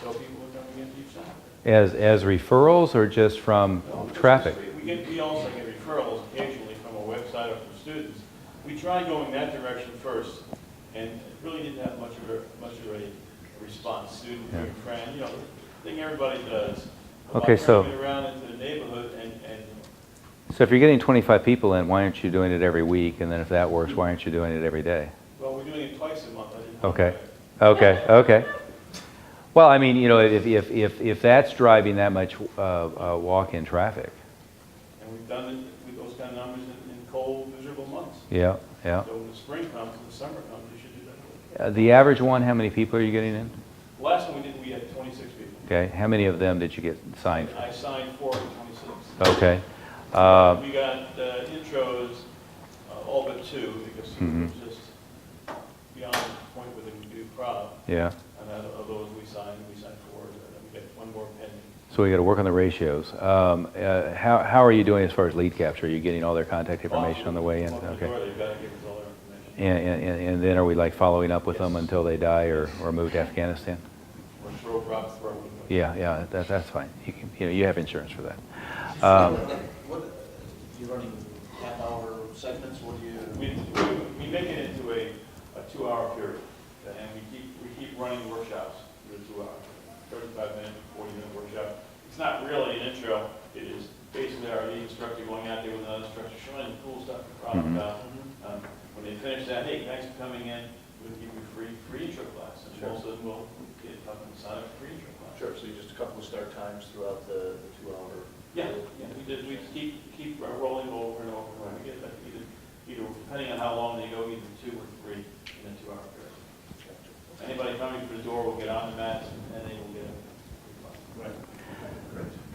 So people are coming in each time. As referrals or just from traffic? We also get referrals occasionally from a website or from students. We tried going that direction first, and it really didn't have much of a response. Student, friend, you know, the thing everybody does. Okay, so turning it around into the neighborhood and so if you're getting 25 people in, why aren't you doing it every week? And then if that works, why aren't you doing it every day? well, we're doing it twice a month. Okay. Well, I mean, you know, if that's driving that much walk-in traffic. And we've done it with those kind of numbers in cold, miserable months. Yeah. So when the spring comes and the summer comes, we should do that. The average one, how many people are you getting in? The last one we did, we had 26 people. Okay. How many of them did you get signed? I signed 4 of the 26. Okay. We got intros, all but 2, because it was just beyond the point where they would be proud. Yeah. And out of those we signed 4, and then we got 1 more pending. So we got to work on the ratios. How are you doing as far as lead capture? Are you getting all their contact information on the way in? Okay. They've got to give us all their information. And then are we like following up with them until they die or move to Afghanistan? We're throw, drop, throw. Yeah, that's fine. You have insurance for that. What, you're running half-hour segments, what do you? We make it into a 2-hour period, and we keep running workshops for the 2 hours, 35-minute, 40-minute workshop. It's not really an intro. It is basically our lead instructor going out there with another instructor, showing the cool stuff we're talking about. When they finish that, hey, thanks for coming in. We'll give you free intro class, and most of them will get up and sign up for free intro class. Sure, so you just a couple of start times throughout the 2-hour. Yeah, we keep rolling over and over and over. We get like either depending on how long they go, either 2 or 3 in a 2-hour period. Anybody coming through the door will get on the mats and they will get a right.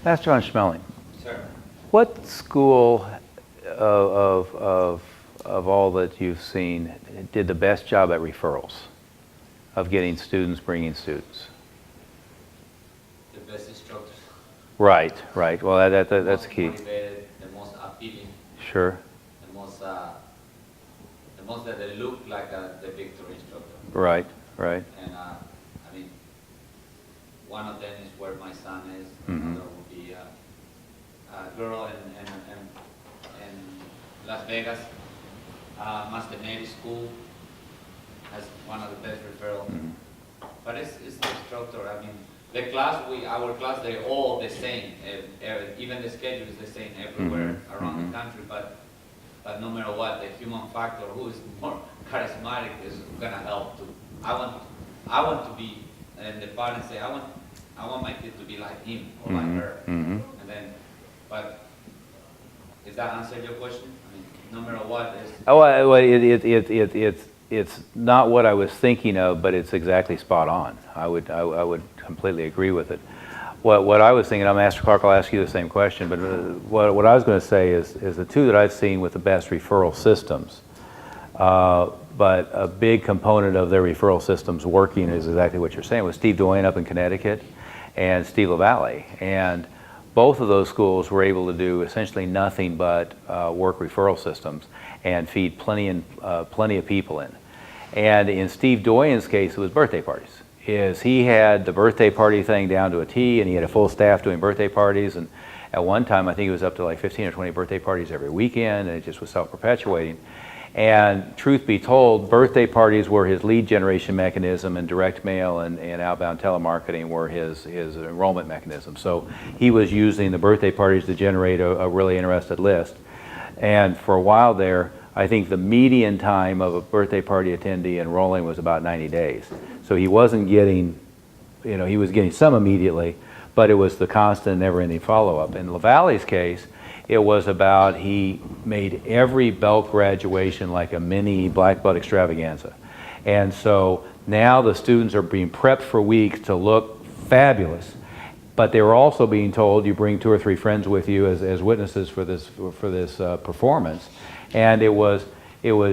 Master John Schmeling, Sir. what school of all that you've seen did the best job at referrals, of getting students, bringing students? The best instructors. Right. Well, that's key. The most motivated, the most appealing, Sure. the most that they look like the victory instructor. Right. And I mean, one of them is where my son is. Another will be a girl in Las Vegas. Master Navy School has one of the best referrals. But it's the instructor. I mean, the class, our class, they're all the same. Even the schedule is the same everywhere around the country. But no matter what, the human factor, who is more charismatic, is gonna help too. I want to be, and the parents say, I want my kid to be like him or like her. And then, but does that answer your question? I mean, no matter what, It's not what I was thinking of, but it's exactly spot on. I would completely agree with it. What I was thinking, Master Clark, I'll ask you the same question, but what I was going to say is the two that I've seen with the best referral systems, but a big component of their referral systems working is exactly what you're saying, was Steve Doyen up in Connecticut and Steve LaValle. And both of those schools were able to do essentially nothing but work referral systems and feed plenty of people in. And in Steve Doyen's case, it was birthday parties. He had the birthday party thing down to a T, and he had a full staff doing birthday parties. And at one time, I think it was up to like 15 or 20 birthday parties every weekend, and it just was self-perpetuating. And truth be told, birthday parties were his lead generation mechanism, and direct mail and outbound telemarketing were his enrollment mechanism. So he was using the birthday parties to generate a really interested list. And for a while there, I think the median time of a birthday party attendee enrolling was about 90 days. So he wasn't getting, he was getting some immediately, but it was the constant, never-ending follow-up. In LaValle's case, it was about, he made every Belk graduation like a mini Black Belt extravaganza. And so now the students are being prepped for weeks to look fabulous, but they were also being told, you bring 2 or 3 friends with you as witnesses for this performance. And it was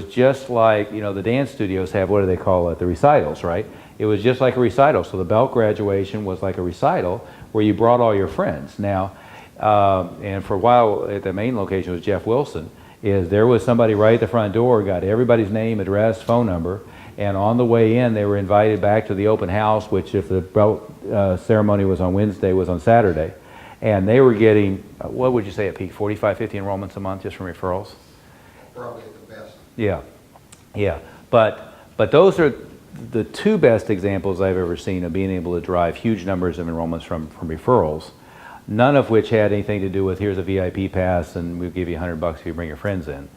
just like, the dance studios have, what do they call it, the recitals, right? It was just like a recital. So the Belk graduation was like a recital where you brought all your friends. Now, and for a while at the main location was Jeff Wilson, there was somebody right at the front door, got everybody's name, address, phone number, and on the way in they were invited back to the open house, which if the Belk ceremony was on Wednesday, was on Saturday. And they were getting, what would you say at peak, 45, 50 enrollments a month just from referrals? Probably at the best. Yeah. But those are the 2 best examples I've ever seen of being able to drive huge numbers of enrollments from referrals, none of which had anything to do with here's a VIP pass and we'll give you $100 if you bring your friends in.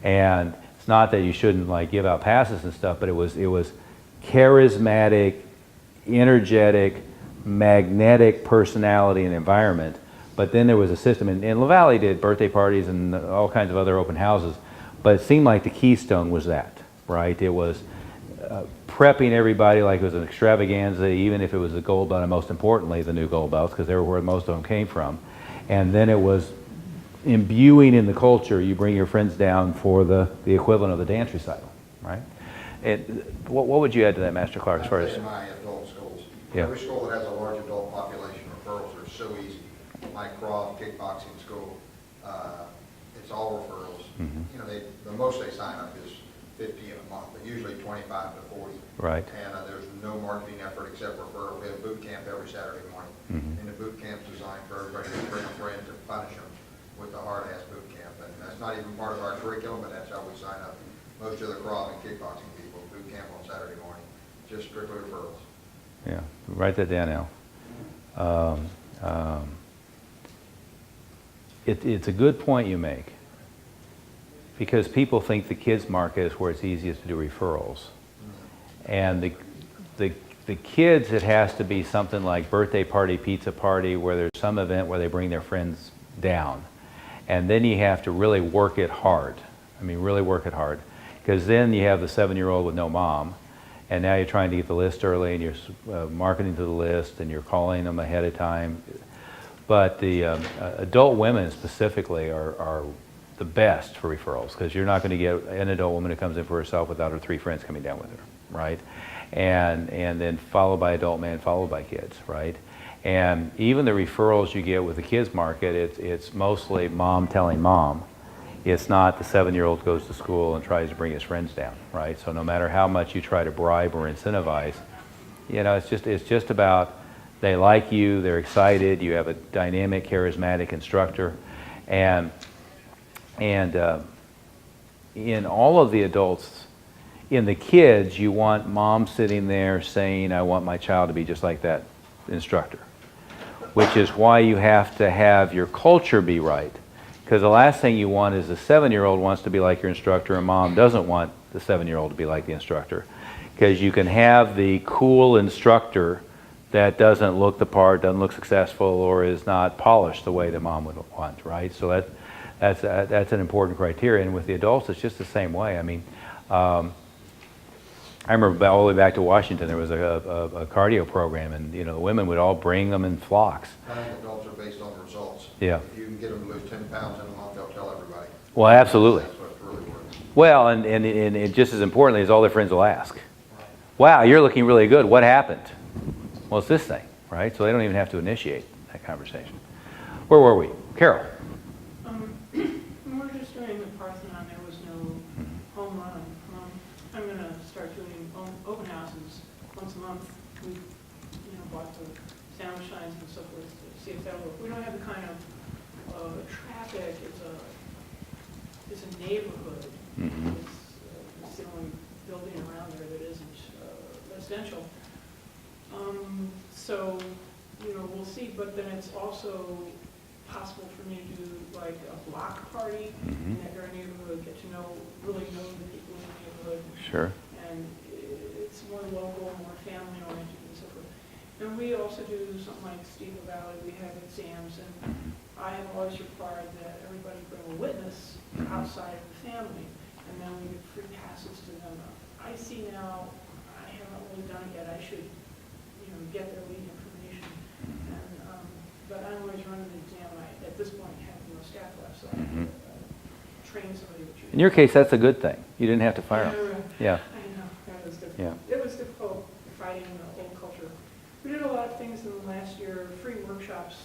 And it's not that you shouldn't like give out passes and stuff, but it was charismatic, energetic, magnetic personality and environment. But then there was a system, and LaValle did birthday parties and all kinds of other open houses, but it seemed like the keystone was that, right? It was prepping everybody like it was an extravaganza, even if it was a gold belt, and most importantly, the new gold belts, because they were where most of them came from. And then it was imbuing in the culture. You bring your friends down for the equivalent of the dance recital, right? What would you add to that, Master Clark, as far as? In my adult schools, Yeah. every school that has a large adult population, referrals are so easy. Mike Croft, kickboxing school, it's all referrals. The most they sign up is 50 in a month, but usually 25 to 40. Right. And there's no marketing effort except referral. We have boot camp every Saturday morning. Mhm. And the boot camp's designed for everybody to bring a friend to punish them with the hard-ass boot camp. And that's not even part of our curriculum, but that's how we sign up most of the karate and kickboxing people, boot camp on Saturday morning, just strictly referrals. Yeah, write that down now. It's a good point you make, because people think the kids market is where it's easiest to do referrals. And the kids, it has to be something like birthday party, pizza party, where there's some event where they bring their friends down. And then you have to really work it hard. I mean, really work it hard. Because then you have the 7-year-old with no mom, and now you're trying to get the list early, and you're marketing to the list, and you're calling them ahead of time. But the adult women specifically are the best for referrals, because you're not going to get an adult woman who comes in for herself without her 3 friends coming down with her, right? And then followed by adult men, followed by kids, right? And even the referrals you get with the kids market, it's mostly mom telling mom. It's not the 7-year-old goes to school and tries to bring his friends down, right? So no matter how much you try to bribe or incentivize, you know, it's just about they like you, they're excited, you have a dynamic, charismatic instructor, and in all of the adults, in the kids, you want mom sitting there saying, I want my child to be just like that instructor, which is why you have to have your culture be right. Because the last thing you want is the 7-year-old wants to be like your instructor and mom doesn't want the 7-year-old to be like the instructor. Because you can have the cool instructor that doesn't look the part, doesn't look successful, or is not polished the way that mom would want, right? So that's an important criteria. And with the adults, it's just the same way. I mean, I remember all the way back to Washington, there was a cardio program, and you know, the women would all bring them in flocks. I think adults are based on the results. Yeah. If you can get them to lose 10 pounds in a month, they'll tell everybody. Well, absolutely. That's what really works. Well, and just as importantly is all their friends will ask, wow, you're looking really good. What happened? Well, it's this thing, right? So they don't even have to initiate that conversation. Where were we? Carol. When we were just doing the Parthenon, there was no home run. I'm going to start doing open houses once a month. We, bought the sandwich signs and so forth to see if that'll work. We don't have the kind of traffic. It's a neighborhood. It's the only building around there that isn't residential. So, we'll see. But then it's also possible for me to do like a block party in that very neighborhood, really know the people in the neighborhood. Sure. And it's more local, more family oriented and so forth. And we also do something like Steeple Valley. We have exams, and I have always required that everybody bring a witness outside of the family, and then we give free passes to them. I see now, I haven't really done it yet. I should, get their lead information. And but I'm always running the exam. At this point, have no staff left, so I have to train somebody. In your case, that's a good thing. You didn't have to fire them. Yeah. I know, that was difficult. Yeah. It was difficult fighting the old culture. We did a lot of things in the last year, free workshops,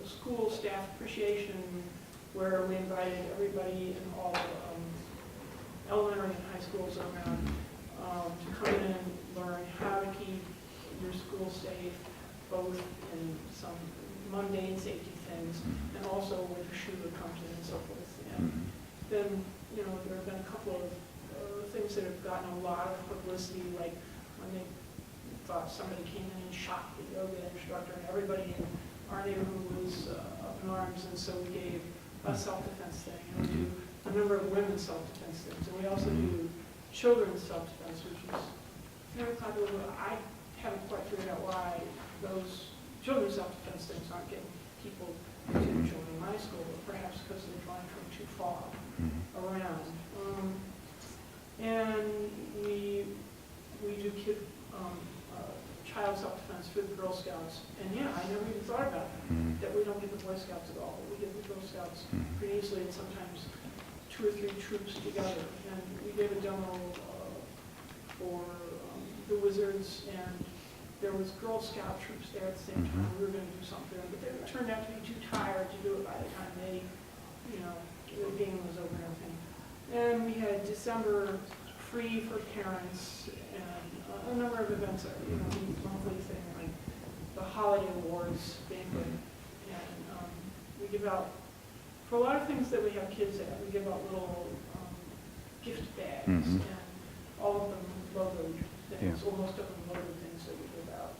school staff appreciation, where we invited everybody in all elementary and high schools around to come in and learn how to keep your school safe, both in some mundane safety things, and also with the shooter comes in and so forth. And then, there have been a couple of things that have gotten a lot of publicity, like when they thought somebody came in and shot the yoga instructor, and everybody in our neighborhood was up in arms, and so we gave a self-defense thing, and we do a number of women's self-defense things, and we also do children's self-defense, which is very popular. I haven't quite figured out why those children's self-defense things aren't getting people to join my school, but perhaps because they're trying from too far around. And we do child self-defense through the Girl Scouts. And yeah, I never even thought about that we don't get the Boy Scouts at all, but we get the Girl Scouts pretty easily, and sometimes 2 or 3 troops together. And we gave a demo for the Wizards, and there was Girl Scout troops there at the same time. We were going to do something, but they turned out to be too tired to do it by the time they, the game was over and everything. And we had December free for parents and a number of events, you know, the monthly thing, like the holiday awards banquet. And we give out, for a lot of things that we have kids at, we give out little gift bags. Mhm. And all of them logoed things, or most of them logoed things that we give out.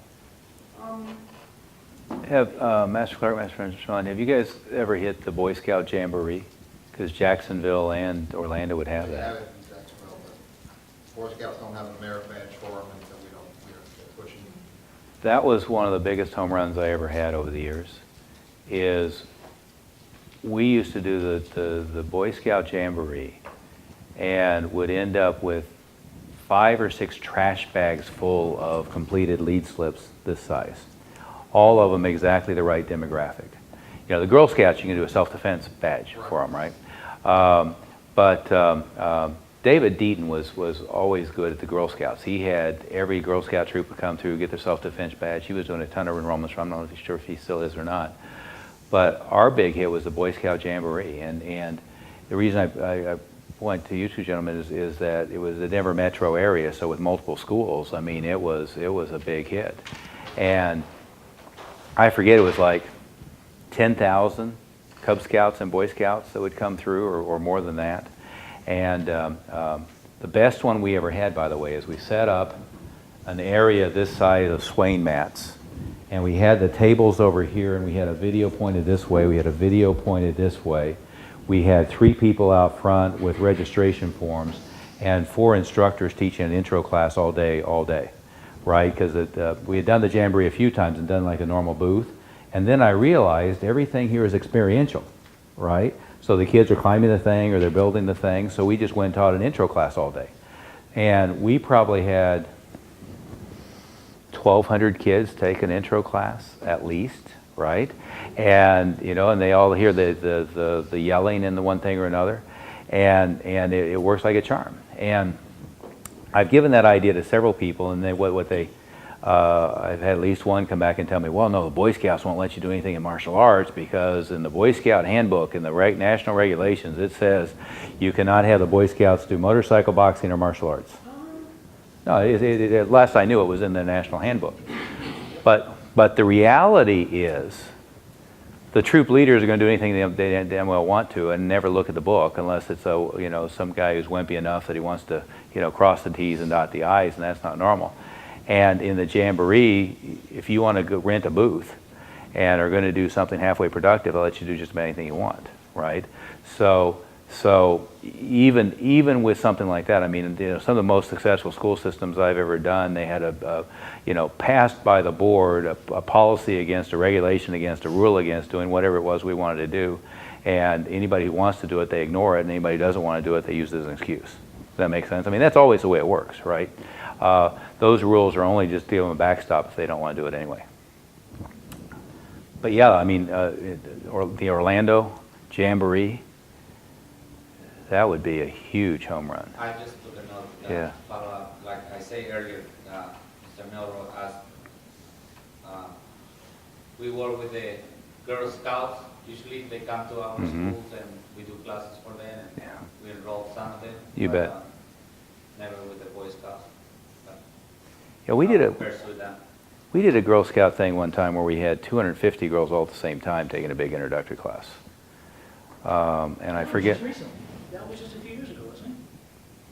Have, Master Clerk, Master Sean, have you guys ever hit the Boy Scout Jamboree? Because Jacksonville and Orlando would have We have that. it in Jacksonville, but Boy Scouts don't have an merit badge for them, and so we don't push them. That was one of the biggest home runs I ever had over the years, is we used to do the Boy Scout Jamboree and would end up with 5 or 6 trash bags full of completed lead slips this size. All of them exactly the right demographic. You know, the Girl Scouts, you can do a self-defense badge for them, right? David Deaton was always good at the Girl Scouts. He had every Girl Scout troop would come through, get their self-defense badge. He was doing a ton of enrollments, I'm not sure if he still is or not. But our big hit was the Boy Scout Jamboree, and the reason I went to you two gentlemen is that it was the Denver metro area, so with multiple schools, I mean, it was a big hit. And I forget, it was like 10,000 Cub Scouts and Boy Scouts that would come through, or more than that. And the best one we ever had, by the way, is we set up an area this size of swing mats, and we had the tables over here, and we had a video pointed this way, we had a video pointed this way. We had 3 people out front with registration forms, and 4 instructors teaching an intro class all day, right? Because we had done the Jamboree a few times and done like a normal booth. And then I realized everything here is experiential, right? So the kids are climbing the thing or they're building the thing. So we just went and taught an intro class all day. And we probably had 1,200 kids take an intro class at least, right? And, you know, and they all hear the yelling in the one thing or another. And it works like a charm. And I've given that idea to several people, and I've had at least one come back and tell me, well, no, the Boy Scouts won't let you do anything in martial arts because in the Boy Scout handbook and the national regulations, it says you cannot have the Boy Scouts do motorcycle boxing or martial arts. No, last I knew it was in the national handbook. But the reality is the troop leaders are going to do anything they damn well want to and never look at the book unless it's some guy who's wimpy enough that he wants to cross the T's and dot the I's, and that's not normal. And in the Jamboree, if you want to go rent a booth and are going to do something halfway productive, they'll let you do just about anything you want, right? So even with something like that, I mean, some of the most successful school systems I've ever done, they had passed by the board a policy against, a regulation against, a rule against doing whatever it was we wanted to do. And anybody who wants to do it, they ignore it, and anybody who doesn't want to do it, they use it as an excuse. Does that make sense? I mean, that's always the way it works, right? Those rules are only just dealing with backstop if they don't want to do it anyway. But yeah, I mean, the Orlando Jamboree, that would be a huge home run. I just took a note. Yeah. Follow up. Like I say earlier, Mr. Milrow asked, we work with the Girl Scouts. Usually they come to our Mhm. schools and we do classes for them, and Yeah. we enroll some of them. You but, bet. Never with the Boy Scouts. But Yeah, we did pursue them. We did a Girl Scout thing one time where we had 250 girls all at the same time taking a big introductory class. And I forget. Just recently. That was just a few years ago, wasn't it?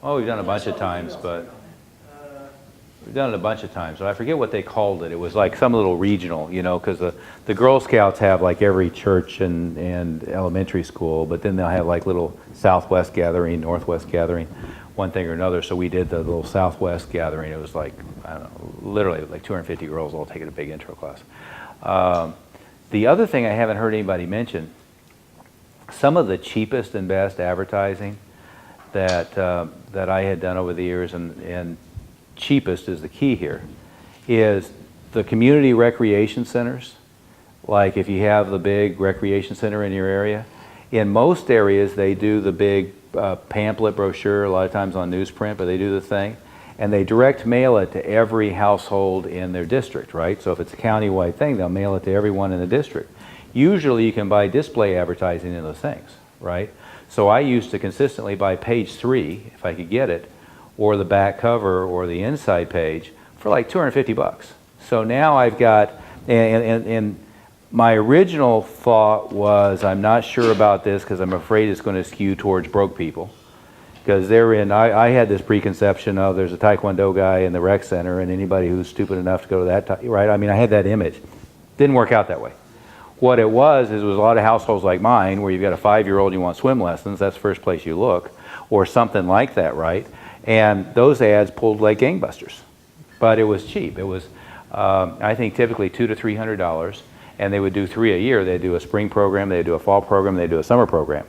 Oh, we've done a bunch of times, but we've done it a bunch of times. But I forget what they called it. It was like some little regional, because the Girl Scouts have like every church and elementary school, but then they'll have like little Southwest gathering, Northwest gathering, one thing or another. So we did the little Southwest gathering. It was like, I don't know, literally like 250 girls all taking a big intro class. The other thing I haven't heard anybody mention, some of the cheapest and best advertising that I had done over the years, and cheapest is the key here, is the community recreation centers. Like if you have the big recreation center in your area, in most areas they do the big pamphlet brochure, a lot of times on newsprint, but they do the thing, and they direct mail it to every household in their district, right? So if it's a county-wide thing, they'll mail it to everyone in the district. Usually you can buy display advertising in those things, right? So I used to consistently buy page 3, if I could get it, or the back cover or the inside page for like 250 bucks. So now I've got, and my original thought was, I'm not sure about this because I'm afraid it's going to skew towards broke people. Because I had this preconception of there's a Taekwondo guy in the rec center and anybody who's stupid enough to go to that, right? I mean, I had that image. Didn't work out that way. What it was a lot of households like mine where you've got a 5-year-old and you want swim lessons, that's the first place you look, or something like that, right? And those ads pulled like gangbusters. But it was cheap. It was, I think, typically $200 to $300, and they would do 3 a year. They'd do a spring program, they'd do a fall program, they'd do a summer program.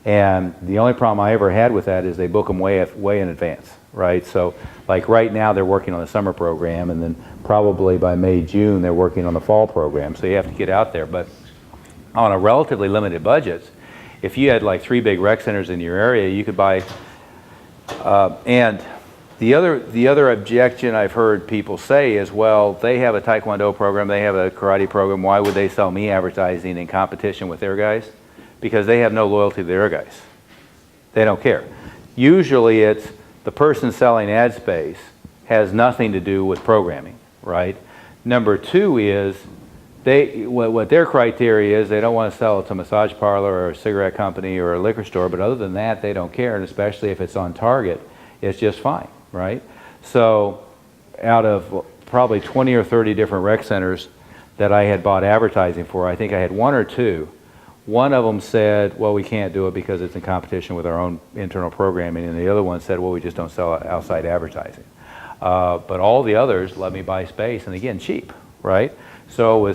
And the only problem I ever had with that is they book them way in advance, right? So like right now they're working on the summer program, and then probably by May, June they're working on the fall program. So you have to get out there. But on a relatively limited budget, if you had like 3 big rec centers in your area, you could buy, and the other objection I've heard people say is, well, they have a Taekwondo program, they have a karate program, why would they sell me advertising in competition with their guys? Because they have no loyalty to their guys. They don't care. Usually it's the person selling ad space has nothing to do with programming, right? Number 2 is what their criteria is, they don't want to sell it to a massage parlor or a cigarette company or a liquor store, but other than that, they don't care, and especially if it's on target, it's just fine, right? So out of probably 20 or 30 different rec centers that I had bought advertising for, I think I had 1 or 2. One of them said, well, we can't do it because it's in competition with our own internal programming, and the other one said, well, we just don't sell outside advertising. But all the others let me buy space, and again, cheap, right? So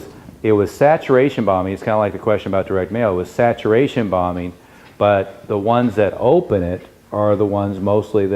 it was saturation bombing. It's kind of like the question about direct mail. It was saturation bombing, but the ones that open it are the ones mostly that